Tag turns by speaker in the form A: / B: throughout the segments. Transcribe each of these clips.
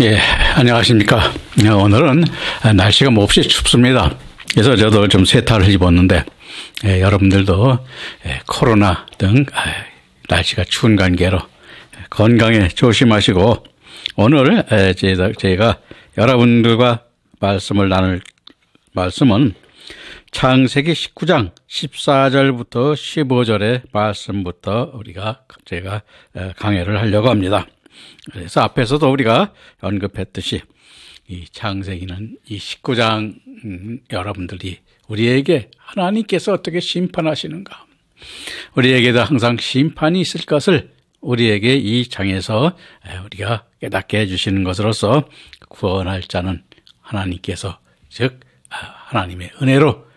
A: 예, 안녕하십니까. 오늘은 날씨가 몹시 춥습니다. 그래서 저도 좀 세타를 입었는데, 여러분들도 코로나 등 날씨가 추운 관계로 건강에 조심하시고, 오늘 제가 여러분들과 말씀을 나눌 말씀은 창세기 19장 14절부터 15절의 말씀부터 제가 강해를 하려고 합니다. 그래서 앞에서도 우리가 언급했듯이 이 창세기는 이 19장 여러분들이 우리에게 하나님께서 어떻게 심판하시는가, 우리에게도 항상 심판이 있을 것을 우리에게 이 장에서 우리가 깨닫게 해주시는 것으로서 구원할 자는 하나님께서, 즉 하나님의 은혜로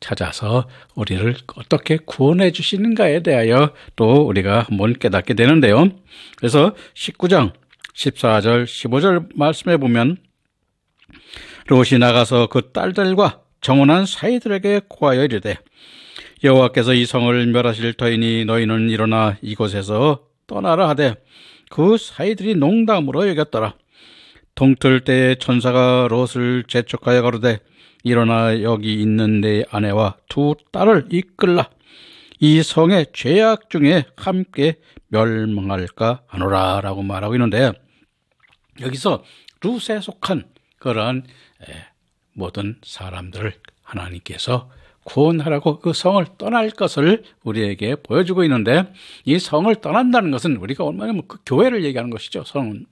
A: 찾아서 우리를 어떻게 구원해 주시는가에 대하여 또 우리가 한번 깨닫게 되는데요. 그래서 19장 14절 15절 말씀에 보면, 롯이 나가서 그 딸들과 정혼한 사이들에게 고하여 이르되, 여호와께서 이 성을 멸하실 터이니 너희는 일어나 이곳에서 떠나라 하되, 그 사이들이 농담으로 여겼더라. 동틀 때에 천사가 롯을 재촉하여 가로되, 일어나 여기 있는 내 아내와 두 딸을 이끌라. 이 성의 죄악 중에 함께 멸망할까 하노라 라고 말하고 있는데, 여기서 룻에 속한 그러한 모든 사람들을 하나님께서 구원하라고 그 성을 떠날 것을 우리에게 보여주고 있는데, 이 성을 떠난다는 것은 우리가 얼마나 그 교회를 얘기하는 것이죠. 성은.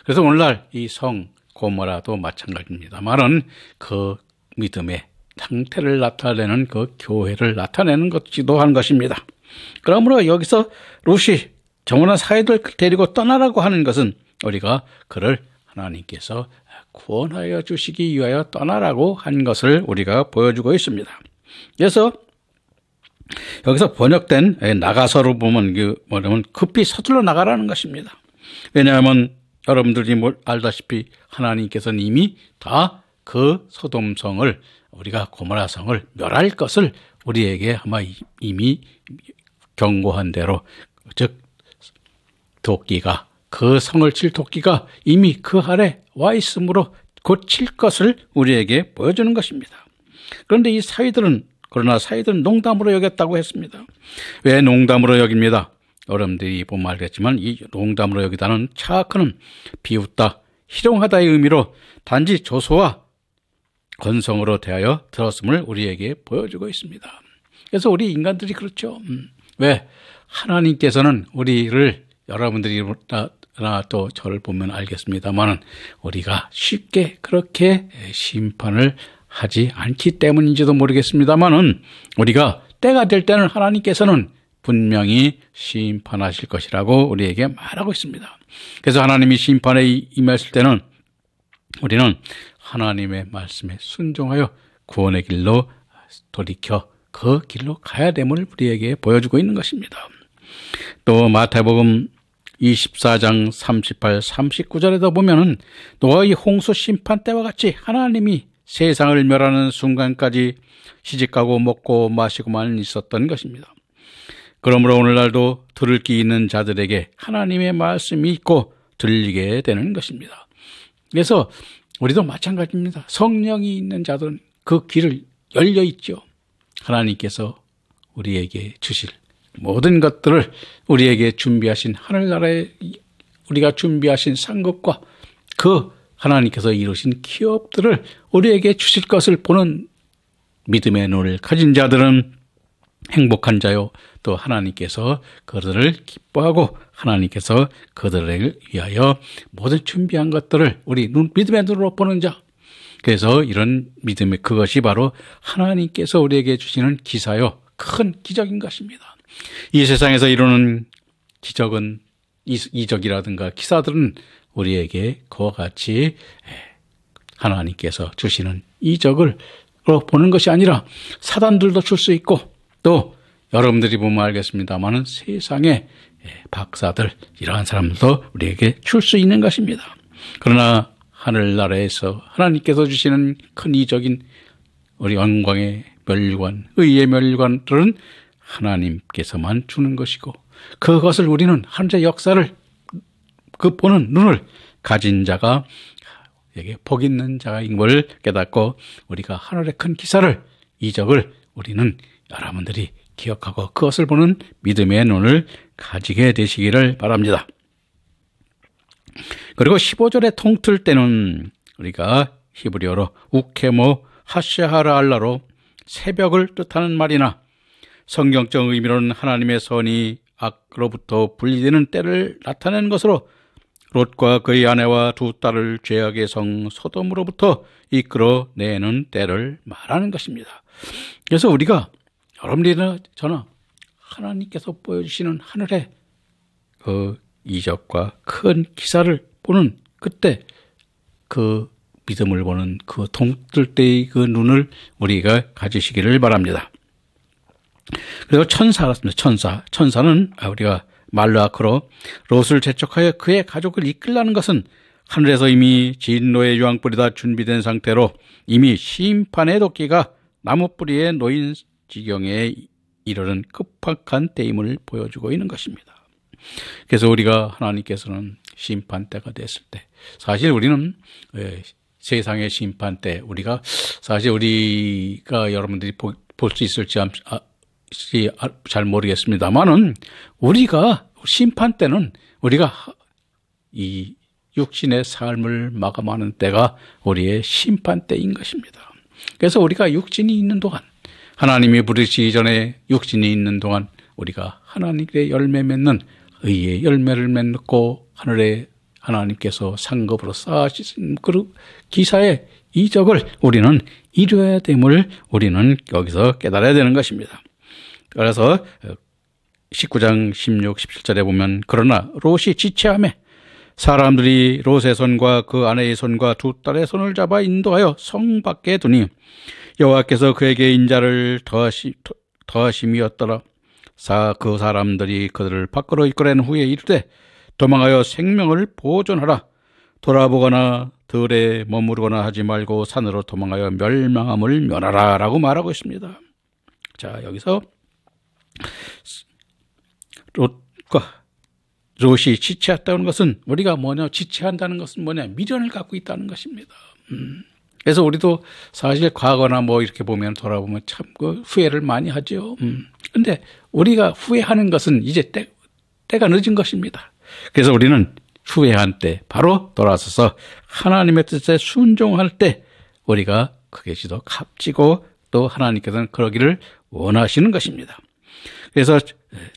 A: 그래서 오늘날 이 성 고모라도 마찬가지입니다만은 그 믿음의 상태를 나타내는 그 교회를 나타내는 것이기도 한 것입니다. 그러므로 여기서 롯이 정혼한 사이들 데리고 떠나라고 하는 것은 우리가 그를 하나님께서 구원하여 주시기 위하여 떠나라고 한 것을 우리가 보여주고 있습니다. 그래서 여기서 번역된 나가서로 보면 뭐냐면 급히 서둘러 나가라는 것입니다. 왜냐하면 여러분들이 알다시피 하나님께서는 이미 다 그 소돔성을, 우리가 고모라 성을 멸할 것을 우리에게 아마 이미 경고한 대로, 즉 도끼가, 그 성을 칠 도끼가 이미 그 아래 와 있으므로 곧 칠 것을 우리에게 보여주는 것입니다. 그런데 그러나 사이들은 농담으로 여겼다고 했습니다. 왜 농담으로 여깁니다? 여러분들이 보면 알겠지만 이 농담으로 여기다는 차크는 비웃다, 희롱하다의 의미로 단지 조소와 건성으로 대하여 들었음을 우리에게 보여주고 있습니다. 그래서 우리 인간들이 그렇죠. 왜? 하나님께서는 우리를, 여러분들이나 또 저를 보면 알겠습니다만은 우리가 쉽게 그렇게 심판을 하지 않기 때문인지도 모르겠습니다만은, 우리가 때가 될 때는 하나님께서는 분명히 심판하실 것이라고 우리에게 말하고 있습니다. 그래서 하나님이 심판에 임했을 때는 우리는 하나님의 말씀에 순종하여 구원의 길로 돌이켜 그 길로 가야 됨을 우리에게 보여주고 있는 것입니다. 또 마태복음 24장 38, 39절에도 보면은 노아의 홍수 심판 때와 같이 하나님이 세상을 멸하는 순간까지 시집가고 먹고 마시고만 있었던 것입니다. 그러므로 오늘날도 들을 귀 있는 자들에게 하나님의 말씀이 있고 들리게 되는 것입니다. 그래서 우리도 마찬가지입니다. 성령이 있는 자들은 그 길을 열려 있죠. 하나님께서 우리에게 주실 모든 것들을 우리에게 준비하신, 하늘나라에 우리가 준비하신 상급과 그 하나님께서 이루신 기업들을 우리에게 주실 것을 보는 믿음의 눈을 가진 자들은 행복한 자요, 또 하나님께서 그들을 기뻐하고 하나님께서 그들을 위하여 모든 준비한 것들을 우리 믿음의 눈으로 보는 자. 그래서 이런 믿음의, 그것이 바로 하나님께서 우리에게 주시는 기사요, 큰 기적인 것입니다. 이 세상에서 이루는 기적은, 이적이라든가 기사들은 우리에게 그와 같이 하나님께서 주시는 이적을 보는 것이 아니라 사단들도 줄 수 있고, 또 여러분들이 보면 알겠습니다만은 세상의 박사들, 이러한 사람들도 우리에게 줄 수 있는 것입니다. 그러나 하늘나라에서 하나님께서 주시는 큰 이적인 우리 영광의 멸관, 의의 멸관들은 하나님께서만 주는 것이고, 그것을 우리는 하늘의 역사를 그 보는 눈을 가진 자가 여기 복 있는 자인 걸 깨닫고 우리가 하늘의 큰 기사를, 이적을 우리는 여러분들이 기억하고 그것을 보는 믿음의 눈을 가지게 되시기를 바랍니다. 그리고 15절의 통틀 때는 우리가 히브리어로 우케모 하샤하라 알라로 새벽을 뜻하는 말이나 성경적 의미로는 하나님의 선이 악으로부터 분리되는 때를 나타내는 것으로 롯과 그의 아내와 두 딸을 죄악의 성 소돔으로부터 이끌어내는 때를 말하는 것입니다. 그래서 우리가 여러분들이나 저나 하나님께서 보여주시는 하늘의 그 이적과 큰 기사를 보는 그때 그 믿음을 보는 그 동뜰 때의 그 눈을 우리가 가지시기를 바랍니다. 그리고 천사였습니다. 천사는 우리가 말라크로 롯을 재촉하여 그의 가족을 이끌라는 것은 하늘에서 이미 진노의 유황불이 다 준비된 상태로 이미 심판의 도끼가 나무뿌리에 놓인 지경에 이르는 급박한 때임을 보여주고 있는 것입니다. 그래서 우리가 하나님께서는 심판 때가 됐을 때, 사실 우리는 세상의 심판 때 우리가 사실 우리가 여러분들이 볼 수 있을지 잘 모르겠습니다만은 우리가 심판 때는 우리가 이 육신의 삶을 마감하는 때가 우리의 심판 때인 것입니다. 그래서 우리가 육신이 있는 동안, 하나님이 부르시기 전에 육신이 있는 동안 우리가 하나님의 열매 맺는 의의 열매를 맺고 하늘에 하나님께서 상급으로 쌓으신 그 기사의 이적을 우리는 이루어야 됨을 우리는 여기서 깨달아야 되는 것입니다. 그래서 19장 16, 17절에 보면 그러나 롯이 지체하매 사람들이 롯의 손과 그 아내의 손과 두 딸의 손을 잡아 인도하여 성 밖에 두니 여호와께서 그에게 인자를 더하심이었더라. 그 사람들이 그들을 밖으로 이끌어낸 후에 이르되 도망하여 생명을 보존하라. 돌아보거나 들에 머무르거나 하지 말고 산으로 도망하여 멸망함을 면하라 라고 말하고 있습니다. 자, 여기서 롯이 지체했다는 것은 우리가 지체한다는 것은 미련을 갖고 있다는 것입니다. 그래서 우리도 사실 과거나 이렇게 보면 돌아보면 참 후회를 많이 하죠. 근데 우리가 후회하는 것은 이제 때가 늦은 것입니다. 그래서 우리는 후회한 때 바로 돌아서서 하나님의 뜻에 순종할 때 우리가 그것이 더 값지고 또 하나님께서는 그러기를 원하시는 것입니다. 그래서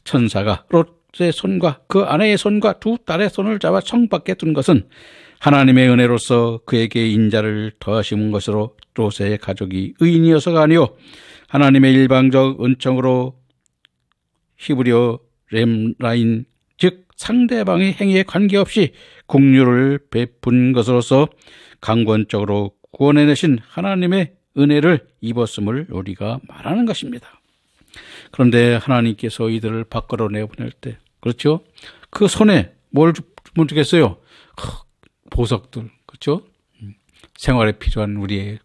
A: 천사가 롯의 손과 그 아내의 손과 두 딸의 손을 잡아 성 밖에 둔 것은 하나님의 은혜로서 그에게 인자를 더하신 것으로 롯의 가족이 의인이어서가 아니요 하나님의 일방적 은총으로 히브리어 렘라인 즉 상대방의 행위에 관계없이 긍휼을 베푼 것으로서 강권적으로 구원해내신 하나님의 은혜를 입었음을 우리가 말하는 것입니다. 그런데 하나님께서 이들을 밖으로 내보낼 때, 그렇죠? 그 손에 뭘 주겠어요? 보석들, 그렇죠? 생활에 필요한 우리의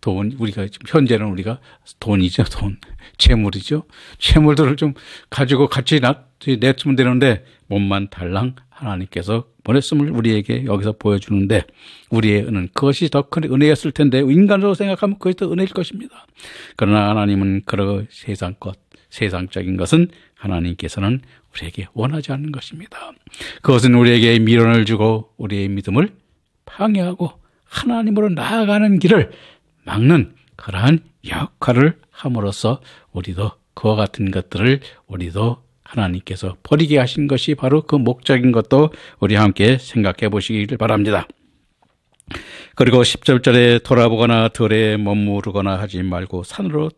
A: 돈, 우리가 지금 현재는 우리가 돈이죠, 돈. 재물이죠. 재물들을 좀 가지고 같이 냈으면 되는데 몸만 달랑 하나님께서 보냈음을 우리에게 여기서 보여주는데 우리의 은은 그것이 더 큰 은혜였을 텐데 인간으로 생각하면 그것이 더 은혜일 것입니다. 그러나 하나님은 그런 세상 것, 세상적인 것은 하나님께서는 우리에게 원하지 않는 것입니다. 그것은 우리에게 미련을 주고 우리의 믿음을 방해하고 하나님으로 나아가는 길을 막는 그러한 역할을 함으로써 우리도 그와 같은 것들을 우리도 하나님께서 버리게 하신 것이 바로 그 목적인 것도 우리 함께 생각해 보시기를 바랍니다. 그리고 10절에 돌아보거나 들에 머무르거나 하지 말고 산으로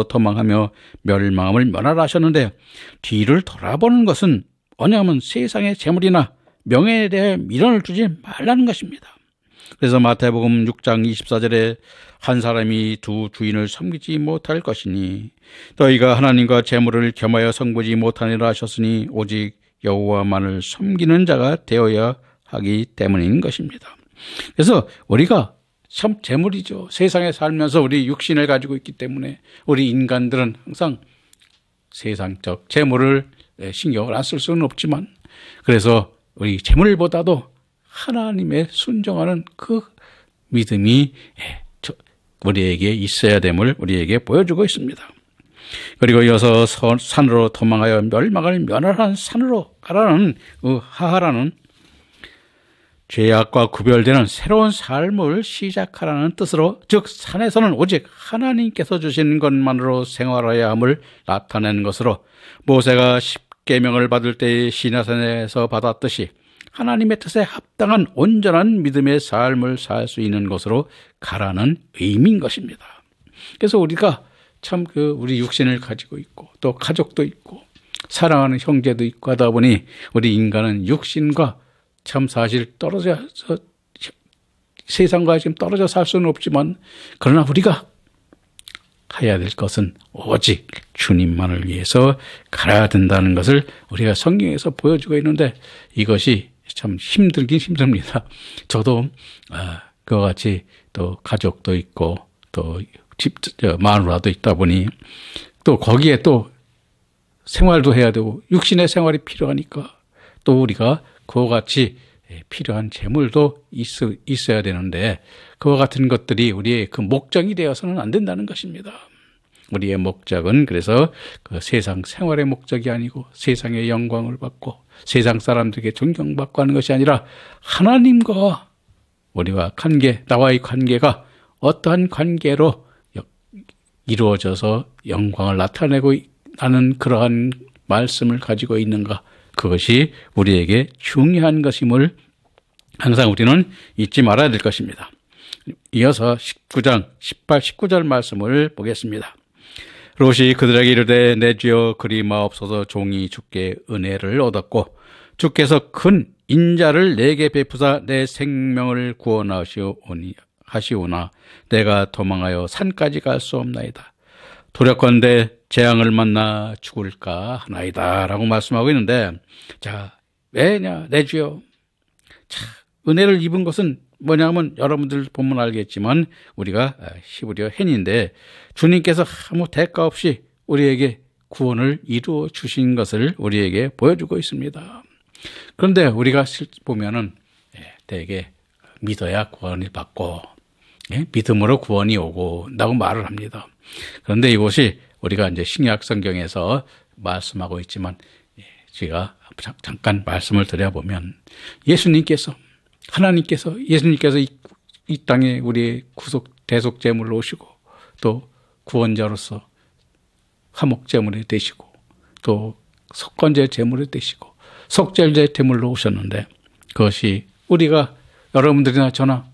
A: 도망하며 멸망함을 면하라 하셨는데 뒤를 돌아보는 것은 뭐냐면 세상의 재물이나 명예에 대해 미련을 두지 말라는 것입니다. 그래서 마태복음 6장 24절에 한 사람이 두 주인을 섬기지 못할 것이니 너희가 하나님과 재물을 겸하여 섬기지 못하니라 하셨으니 오직 여호와만을 섬기는 자가 되어야 하기 때문인 것입니다. 그래서 우리가 참 재물이죠. 세상에 살면서 우리 육신을 가지고 있기 때문에 우리 인간들은 항상 세상적 재물을 신경을 안 쓸 수는 없지만 그래서 우리 재물보다도 하나님의 순종하는 그 믿음이 우리에게 있어야 됨을 우리에게 보여주고 있습니다. 그리고 이어서 산으로 도망하여 멸망을 면하라는 산으로 가라는 하하라는 죄악과 구별되는 새로운 삶을 시작하라는 뜻으로, 즉 산에서는 오직 하나님께서 주신 것만으로 생활해야 함을 나타내는 것으로, 모세가 십계명을 받을 때의 시내산에서 받았듯이 하나님의 뜻에 합당한 온전한 믿음의 삶을 살 수 있는 것으로 가라는 의미인 것입니다. 그래서 우리가 참 우리 육신을 가지고 있고 또 가족도 있고 사랑하는 형제도 있고 하다 보니 우리 인간은 육신과 참 사실 떨어져서 세상과 지금 떨어져 살 수는 없지만, 그러나 우리가 해야 될 것은 오직 주님만을 위해서 가야 된다는 것을 우리가 성경에서 보여주고 있는데, 이것이 참 힘들긴 힘듭니다. 저도 그와 같이 또 가족도 있고 또 마누라도 있다 보니 또 거기에 또 생활도 해야 되고 육신의 생활이 필요하니까 또 우리가 그와 같이 필요한 재물도 있어야 되는데, 그와 같은 것들이 우리의 그 목적이 되어서는 안 된다는 것입니다. 우리의 목적은 그래서 그 세상 생활의 목적이 아니고 세상의 영광을 받고 세상 사람들에게 존경받고 하는 것이 아니라 하나님과 우리와 관계, 나와의 관계가 어떠한 관계로 이루어져서 영광을 나타내고 하는 그러한 말씀을 가지고 있는가, 그것이 우리에게 중요한 것임을 항상 우리는 잊지 말아야 될 것입니다. 이어서 19장 18, 19절 말씀을 보겠습니다. 롯이 그들에게 이르되 내 주여 그리 마옵소서. 종이 주께 은혜를 얻었고 주께서 큰 인자를 내게 베푸사 내 생명을 구원하시오나 내가 도망하여 산까지 갈 수 없나이다. 도력건대 재앙을 만나 죽을까 하나이다 라고 말씀하고 있는데, 자, 왜냐 내 주여. 자, 은혜를 입은 것은 뭐냐면 여러분들 보면 알겠지만 우리가 히브리어 헨인데, 주님께서 아무 대가 없이 우리에게 구원을 이루어 주신 것을 우리에게 보여주고 있습니다. 그런데 우리가 보면은 대개 믿어야 구원을 받고 믿음으로 구원이 오고 라고 말을 합니다. 그런데 이것이 우리가 이제 신약 성경에서 말씀하고 있지만, 제가 잠깐 말씀을 드려보면 예수님께서 이 땅에 우리의 대속 제물로 오시고 또 구원자로서 화목 제물이 되시고 또 속건제 제물이 되시고 속죄제 제물로 오셨는데, 그것이 우리가 여러분들이나 저나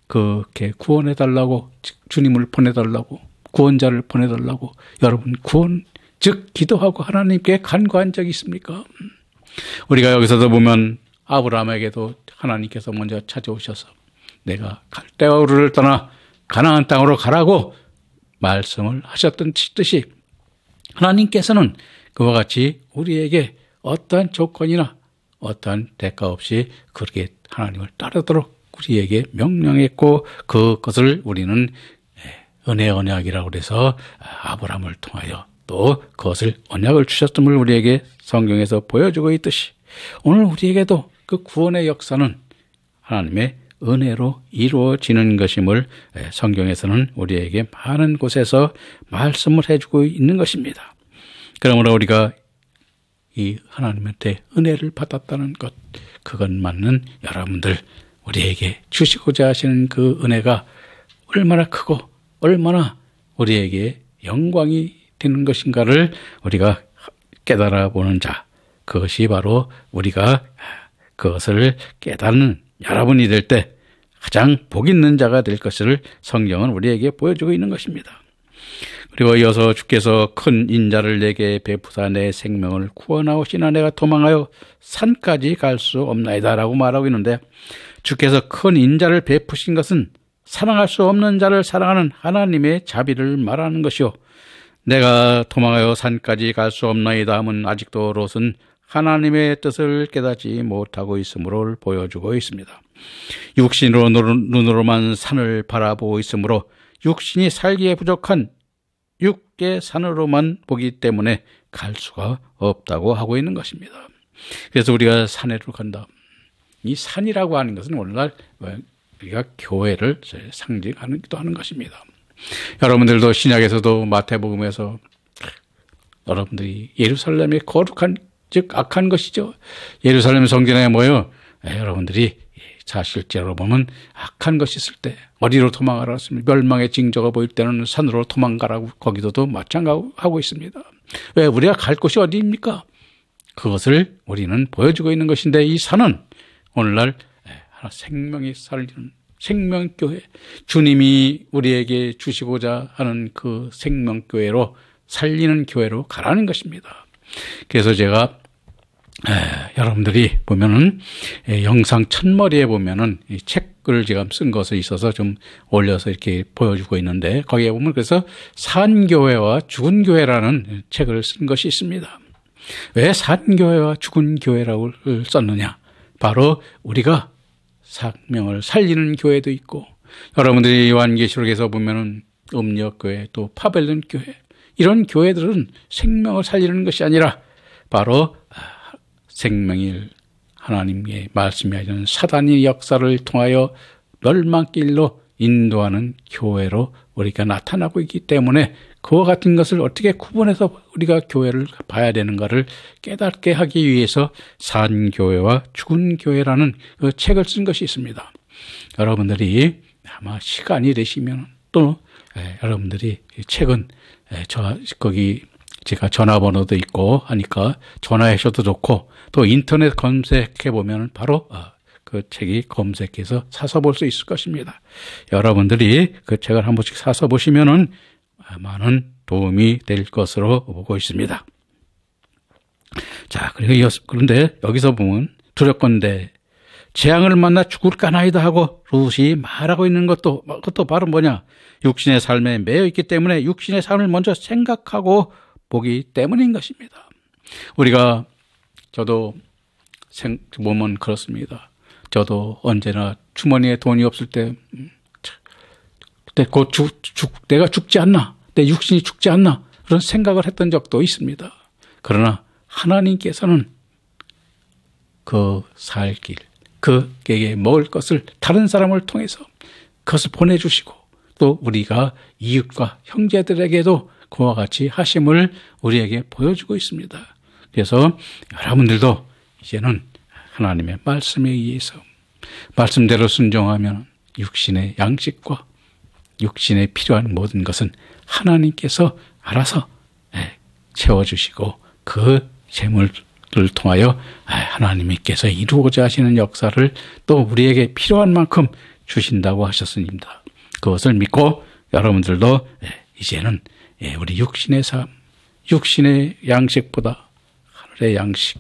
A: 그렇게 구원해달라고, 주님을 보내달라고, 구원자를 보내달라고 여러분 즉 기도하고 하나님께 간구한 적이 있습니까? 우리가 여기서도 보면 아브라함에게도 하나님께서 먼저 찾아오셔서 내가 갈대아우르를 떠나 가나안 땅으로 가라고 말씀을 하셨던 듯이, 하나님께서는 그와 같이 우리에게 어떠한 조건이나 어떠한 대가 없이 그렇게 하나님을 따르도록 우리에게 명령했고, 그것을 우리는 은혜 언약이라고 해서 아브라함을 통하여 또 그것을 언약을 주셨음을 우리에게 성경에서 보여주고 있듯이, 오늘 우리에게도 그 구원의 역사는 하나님의 은혜로 이루어지는 것임을 성경에서는 우리에게 많은 곳에서 말씀을 해주고 있는 것입니다. 그러므로 우리가 이 하나님한테 은혜를 받았다는 것, 그것만은 여러분들 우리에게 주시고자 하시는 그 은혜가 얼마나 크고 얼마나 우리에게 영광이 되는 것인가를 우리가 깨달아 보는 자, 그것이 바로 우리가 그것을 깨닫는 여러분이 될 때 가장 복 있는 자가 될 것을 성경은 우리에게 보여주고 있는 것입니다. 그리고 이어서 주께서 큰 인자를 내게 베푸사 내 생명을 구원하오시나 내가 도망하여 산까지 갈 수 없나이다 라고 말하고 있는데, 주께서 큰 인자를 베푸신 것은 사랑할 수 없는 자를 사랑하는 하나님의 자비를 말하는 것이요, 내가 도망하여 산까지 갈 수 없나이다 하면 아직도 롯은 하나님의 뜻을 깨닫지 못하고 있음을 보여주고 있습니다. 육신으로 눈으로만 산을 바라보고 있으므로 육신이 살기에 부족한 육계 산으로만 보기 때문에 갈 수가 없다고 하고 있는 것입니다. 그래서 우리가 산에로 간다. 이 산이라고 하는 것은 오늘날 우리가 교회를 상징하기도 하는 것입니다. 여러분들도 신약에서도 마태복음에서 여러분들이 예루살렘의 거룩한 즉 악한 것이죠. 예루살렘 성전에 모여 여러분들이 사실제로 보면 악한 것이 있을 때 어디로 도망가라 했습니다. 멸망의 징조가 보일 때는 산으로 도망가라고 거기서도 마찬가지하고 있습니다. 왜? 우리가 갈 곳이 어디입니까? 그것을 우리는 보여주고 있는 것인데 이 산은 오늘날 하나 생명이 살리는 생명교회, 주님이 우리에게 주시고자 하는 그 생명교회로 살리는 교회로 가라는 것입니다. 그래서 제가 여러분들이 보면은 영상 첫머리에 보면은 이 책을 제가 쓴 것에 있어서 좀 올려서 이렇게 보여주고 있는데 거기에 보면 그래서 산교회와 죽은 교회라는 책을 쓴 것이 있습니다. 왜 산교회와 죽은 교회라고 썼느냐? 바로 우리가 생명을 살리는 교회도 있고 여러분들이 요한계시록에서 보면은 음력교회 또 파벨론 교회 이런 교회들은 생명을 살리는 것이 아니라 바로 생명일 하나님의 말씀이 하시는 사단의 역사를 통하여 멸망길로 인도하는 교회로 우리가 나타나고 있기 때문에 그와 같은 것을 어떻게 구분해서 우리가 교회를 봐야 되는가를 깨닫게 하기 위해서 산교회와 죽은 교회라는 그 책을 쓴 것이 있습니다. 여러분들이 아마 시간이 되시면 또 여러분들이 이 책은 거기 제가 전화번호도 있고 하니까 전화하셔도 좋고 또 인터넷 검색해 보면 바로 그 책이 검색해서 사서 볼 수 있을 것입니다. 여러분들이 그 책을 한 번씩 사서 보시면은 많은 도움이 될 것으로 보고 있습니다. 자, 그런데 여기서 보면 두렵건대 재앙을 만나 죽을까나이다 하고 룻이 말하고 있는 그것도 바로 뭐냐? 육신의 삶에 매여 있기 때문에 육신의 삶을 먼저 생각하고 보기 때문인 것입니다. 저도 보면 그렇습니다. 저도 언제나 주머니에 돈이 없을 때, 곧 내가 죽지 않나? 내 육신이 죽지 않나? 그런 생각을 했던 적도 있습니다. 그러나 하나님께서는 그 살 길, 그에게 먹을 것을 다른 사람을 통해서 그것을 보내주시고 또 우리가 이웃과 형제들에게도 그와 같이 하심을 우리에게 보여주고 있습니다. 그래서 여러분들도 이제는 하나님의 말씀에 의해서 말씀대로 순종하면 육신의 양식과 육신에 필요한 모든 것은 하나님께서 알아서 채워주시고 그 재물을 통하여 하나님께서 이루고자 하시는 역사를 또 우리에게 필요한 만큼 주신다고 하셨습니다. 그것을 믿고 여러분들도 이제는 우리 육신의 삶, 육신의 양식보다 하늘의 양식,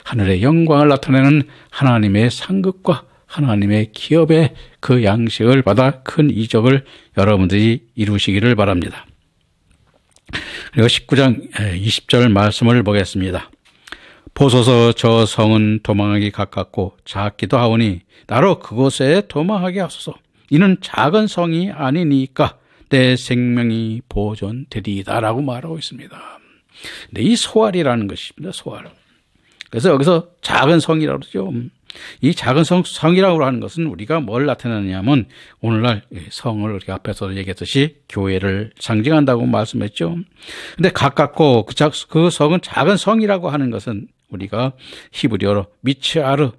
A: 하늘의 영광을 나타내는 하나님의 상급과 하나님의 기업의 그 양식을 받아 큰 이적을 여러분들이 이루시기를 바랍니다. 그리고 19장 20절 말씀을 보겠습니다. 보소서 저 성은 도망하기 가깝고 작기도 하오니 나로 그곳에 도망하게 하소서. 이는 작은 성이 아니니까 내 생명이 보존되리이다라고 말하고 있습니다. 근데 이 소알이라는 것입니다. 소알. 그래서 여기서 작은 성이라고 그러죠. 이 작은 성이라고 하는 것은 우리가 뭘 나타내냐면 오늘날 성을 우리가 앞에서 얘기했듯이 교회를 상징한다고 말씀했죠. 근데 가깝고 그 성은 작은 성이라고 하는 것은 우리가 히브리어로 미츠아르라고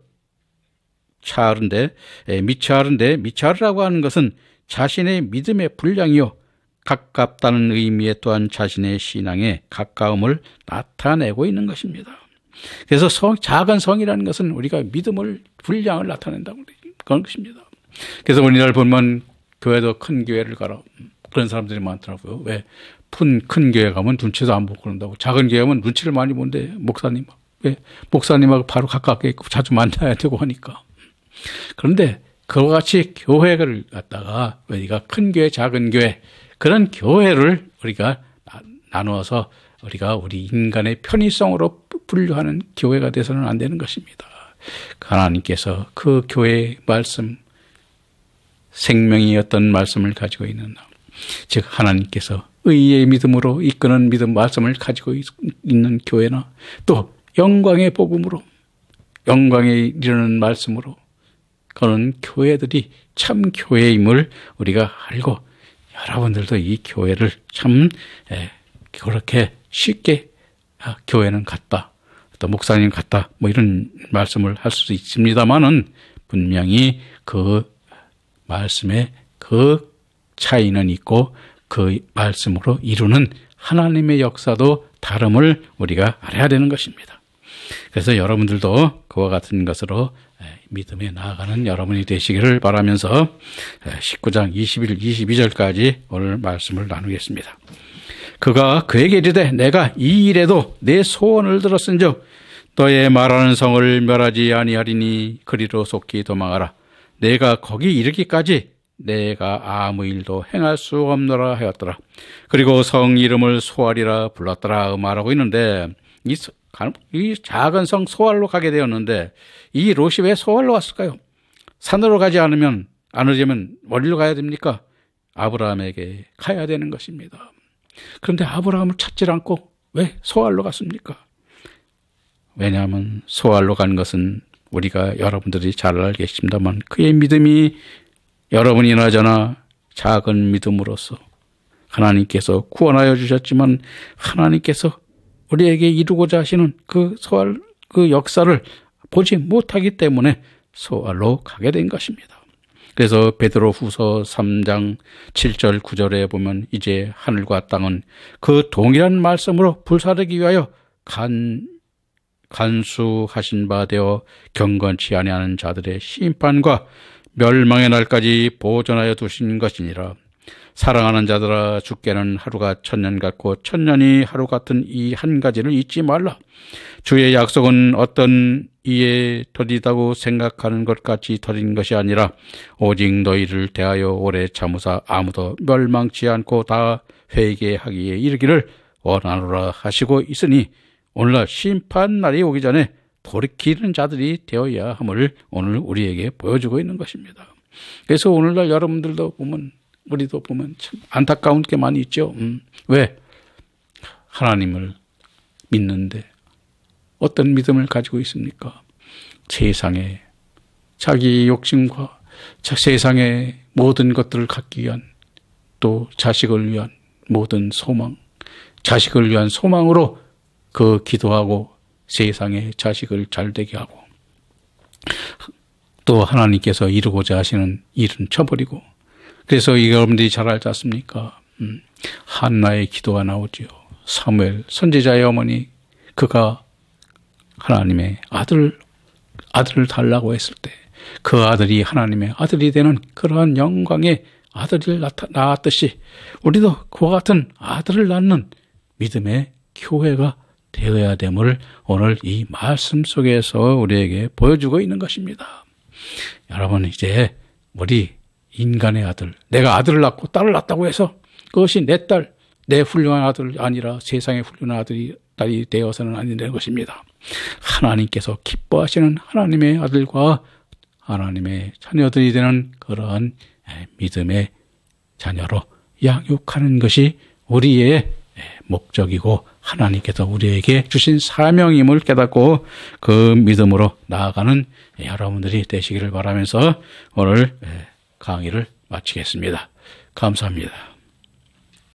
A: 하는 것은 자신의 믿음의 분량이요 가깝다는 의미에 또한 자신의 신앙의 가까움을 나타내고 있는 것입니다. 그래서 작은 성이라는 것은 우리가 믿음을 분량을 나타낸다고 그런 것입니다. 그래서 우리나라 보면 교회도 큰 교회를 가라 그런 사람들이 많더라고요. 왜? 큰 교회 가면 눈치도 안 보고 그런다고. 작은 교회 가면 눈치를 많이 본대 목사님. 왜? 목사님하고 바로 가깝게 있고 자주 만나야 되고 하니까. 그런데 그와 같이 교회를 갖다가 우리가 큰 교회, 작은 교회 그런 교회를 우리가 나누어서 우리가 우리 인간의 편의성으로 분류하는 교회가 돼서는 안 되는 것입니다. 하나님께서 그 교회의 말씀, 생명이 어떤 말씀을 가지고 있는, 즉 하나님께서 의의 믿음으로 이끄는 믿음 말씀을 가지고 있는 교회나 또 영광의 복음으로 영광에 이르는 말씀으로 그런 교회들이 참 교회임을 우리가 알고 여러분들도 이 교회를 참 그렇게 쉽게 교회는 같다, 또 목사님 같다, 뭐 이런 말씀을 할 수 있습니다만은 분명히 그 말씀에 그 차이는 있고 그 말씀으로 이루는 하나님의 역사도 다름을 우리가 알아야 되는 것입니다. 그래서 여러분들도 그와 같은 것으로 믿음에 나아가는 여러분이 되시기를 바라면서 19장 21, 22절까지 오늘 말씀을 나누겠습니다. 그가 그에게 이르되 내가 이 일에도 내 소원을 들었은즉 너의 말하는 성을 멸하지 아니하리니 그리로 속히 도망하라. 내가 거기 이르기까지 내가 아무 일도 행할 수 없노라 하였더라. 그리고 성 이름을 소알이라 불렀더라 말하고 있는데 이 작은 성 소알로 가게 되었는데 이 롯이 왜 소알로 왔을까요? 산으로 가지 않으면 어디로 가야 됩니까? 아브라함에게 가야 되는 것입니다. 그런데 아브라함을 찾지 않고 왜 소알로 갔습니까? 왜냐하면 소알로 간 것은 우리가 여러분들이 잘 알겠습니다만 그의 믿음이 여러분이나 저나 작은 믿음으로서 하나님께서 구원하여 주셨지만 하나님께서 우리에게 이루고자 하시는 그 소알, 그 역사를 보지 못하기 때문에 소알로 가게 된 것입니다. 그래서 베드로 후서 3장 7절 9절에 보면 이제 하늘과 땅은 그 동일한 말씀으로 불사르기 위하여 간수하신 바 되어 경건치 아니하는 자들의 심판과 멸망의 날까지 보존하여 두신 것이니라. 사랑하는 자들아 주께는 하루가 천년 같고 천년이 하루 같은 이 한 가지를 잊지 말라. 주의 약속은 어떤 이에 더디다고 생각하는 것 같이 더딘 것이 아니라 오직 너희를 대하여 오래 참으사 아무도 멸망치 않고 다 회개하기에 이르기를 원하노라 하시고 있으니 오늘날 심판날이 오기 전에 돌이키는 자들이 되어야 함을 오늘 우리에게 보여주고 있는 것입니다. 그래서 오늘날 여러분들도 보면 우리도 보면 참 안타까운 게 많이 있죠. 왜? 하나님을 믿는데 어떤 믿음을 가지고 있습니까? 세상에 자기 욕심과 세상의 모든 것들을 갖기 위한 또 자식을 위한 모든 소망, 자식을 위한 소망으로 그 기도하고 세상에 자식을 잘되게 하고 또 하나님께서 이루고자 하시는 일은 쳐버리고 그래서 여러분들이 잘 알지 않습니까? 한나의 기도가 나오지요. 사무엘 선지자의 어머니 그가 하나님의 아들을 달라고 했을 때 그 아들이 하나님의 아들이 되는 그러한 영광의 아들을 낳았듯이 우리도 그와 같은 아들을 낳는 믿음의 교회가 되어야 됨을 오늘 이 말씀 속에서 우리에게 보여주고 있는 것입니다. 여러분 이제 우리 인간의 아들, 내가 아들을 낳고 딸을 낳았다고 해서 그것이 내 딸, 내 훌륭한 아들이 아니라 세상의 훌륭한 딸이 되어서는 안 되는 것입니다. 하나님께서 기뻐하시는 하나님의 아들과 하나님의 자녀들이 되는 그러한 믿음의 자녀로 양육하는 것이 우리의 목적이고 하나님께서 우리에게 주신 사명임을 깨닫고 그 믿음으로 나아가는 여러분들이 되시기를 바라면서 오늘 강의를 마치겠습니다. 감사합니다.